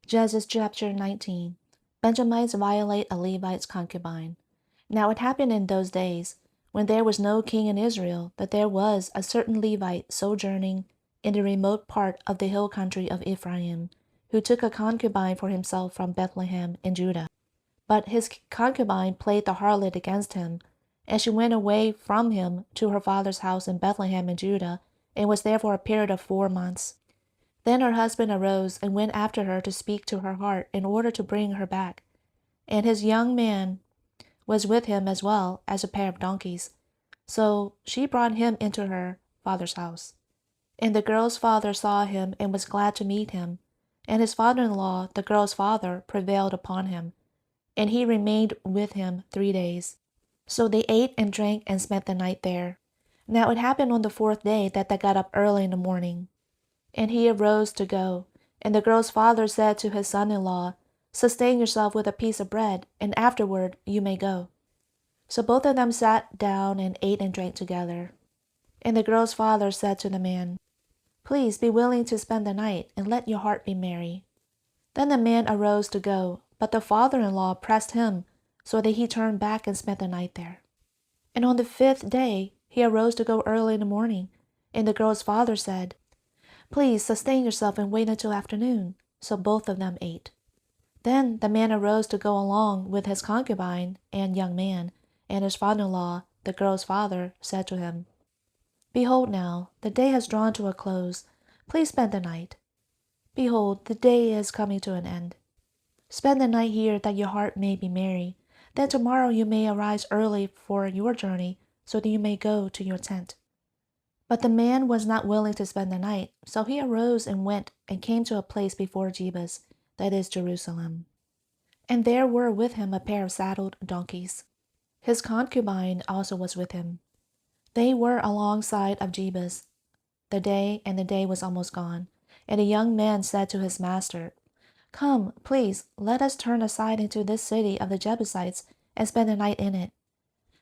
Judges chapter 19. Benjamites violate a Levite's concubine. Now it happened in those days, when there was no king in Israel, that there was a certain Levite sojourning in the remote part of the hill country of Ephraim, who took a concubine for himself from Bethlehem in Judah. But his concubine played the harlot against him, and she went away from him to her father's house in Bethlehem in Judah, and was there for a period of 4 months. Then her husband arose and went after her to speak to her heart in order to bring her back. And his young man was with him as well as a pair of donkeys. So she brought him into her father's house. And the girl's father saw him and was glad to meet him. And his father-in-law, the girl's father, prevailed upon him. And he remained with him 3 days. So they ate and drank and spent the night there. Now it happened on the 4th day that they got up early in the morning. And he arose to go. And the girl's father said to his son-in-law, "Sustain yourself with a piece of bread, and afterward you may go." So both of them sat down and ate and drank together. And the girl's father said to the man, "Please be willing to spend the night, and let your heart be merry." Then the man arose to go, but the father-in-law pressed him, so that he turned back and spent the night there. And on the 5th day he arose to go early in the morning. And the girl's father said, "Please sustain yourself and wait until afternoon." So both of them ate. Then the man arose to go along with his concubine and young man, and his father-in-law, the girl's father, said to him, "Behold now, the day has drawn to a close. Please spend the night. Behold, the day is coming to an end. Spend the night here that your heart may be merry. Then tomorrow you may arise early for your journey, so that you may go to your tent." But the man was not willing to spend the night, so he arose and went and came to a place before Jebus, that is Jerusalem. And there were with him a pair of saddled donkeys. His concubine also was with him. They were alongside of Jebus. The day was almost gone. And the young man said to his master, "Come, please, let us turn aside into this city of the Jebusites and spend the night in it."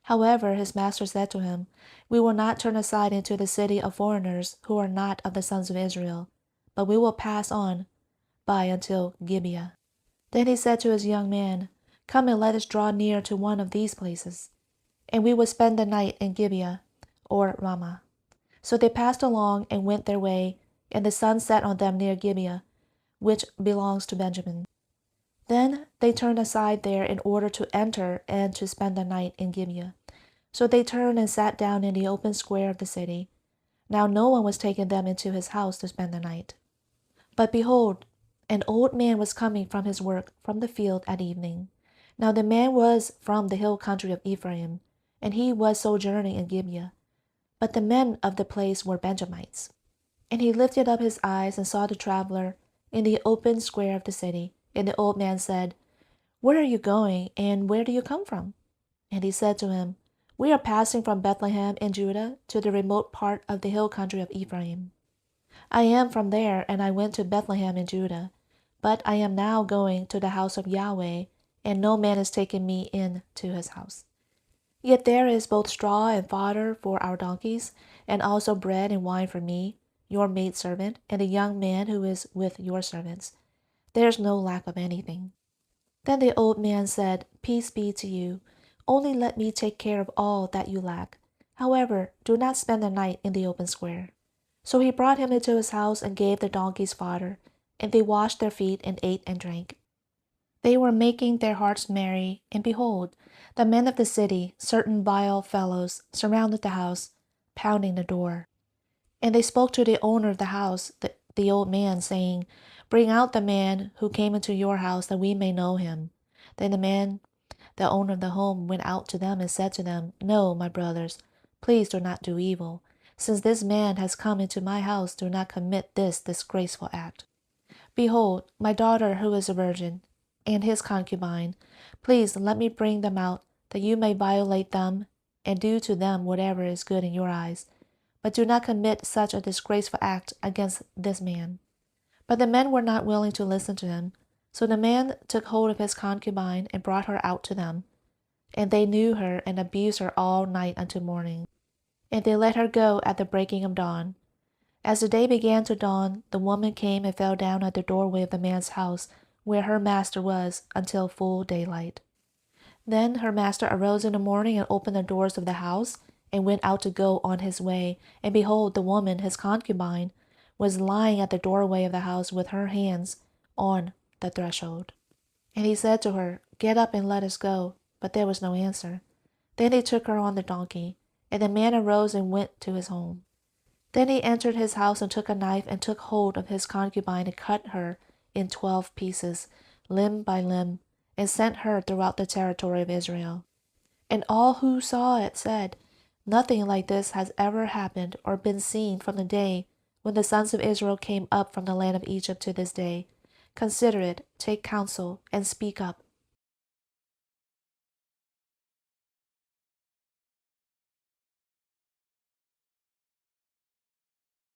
However, his master said to him, "We will not turn aside into the city of foreigners who are not of the sons of Israel, but we will pass on by until Gibeah." Then he said to his young man, "Come and let us draw near to one of these places, and we will spend the night in Gibeah, or Ramah." So they passed along and went their way, and the sun set on them near Gibeah, which belongs to Benjamin. Then they turned aside there in order to enter and to spend the night in Gibeah. So they turned and sat down in the open square of the city. Now no one was taking them into his house to spend the night. But behold, an old man was coming from his work from the field at evening. Now the man was from the hill country of Ephraim, and he was sojourning in Gibeah. But the men of the place were Benjamites. And he lifted up his eyes and saw the traveler in the open square of the city. And the old man said, "Where are you going, and where do you come from?" And he said to him, "We are passing from Bethlehem in Judah to the remote part of the hill country of Ephraim. I am from there, and I went to Bethlehem in Judah. But I am now going to the house of Yahweh, and no man is taking me in to his house. Yet there is both straw and fodder for our donkeys, and also bread and wine for me, your maidservant, and the young man who is with your servants. There is no lack of anything." Then the old man said, "Peace be to you. Only let me take care of all that you lack. However, do not spend the night in the open square." So he brought him into his house and gave the donkeys fodder, and they washed their feet and ate and drank. They were making their hearts merry, and behold, the men of the city, certain vile fellows, surrounded the house, pounding the door. And they spoke to the owner of the house, the old man, saying, "Bring out the man who came into your house, that we may know him." Then the man, the owner of the home, went out to them and said to them, "No, my brothers, please do not do evil. Since this man has come into my house, do not commit this disgraceful act. Behold, my daughter who is a virgin, and his concubine. Please let me bring them out, that you may violate them, and do to them whatever is good in your eyes. But do not commit such a disgraceful act against this man." But the men were not willing to listen to him. So the man took hold of his concubine and brought her out to them. And they knew her and abused her all night until morning. And they let her go at the breaking of dawn. As the day began to dawn, the woman came and fell down at the doorway of the man's house, where her master was until full daylight. Then her master arose in the morning and opened the doors of the house, and went out to go on his way. And behold, the woman, his concubine, was lying at the doorway of the house with her hands on the threshold. And he said to her, Get up and let us go. But there was no answer. Then he took her on the donkey, and the man arose and went to his home. Then he entered his house and took a knife and took hold of his concubine and cut her in 12 pieces, limb by limb, and sent her throughout the territory of Israel. And all who saw it said, Nothing like this has ever happened or been seen from the day when the sons of Israel came up from the land of Egypt to this day. Consider it, take counsel, and speak up,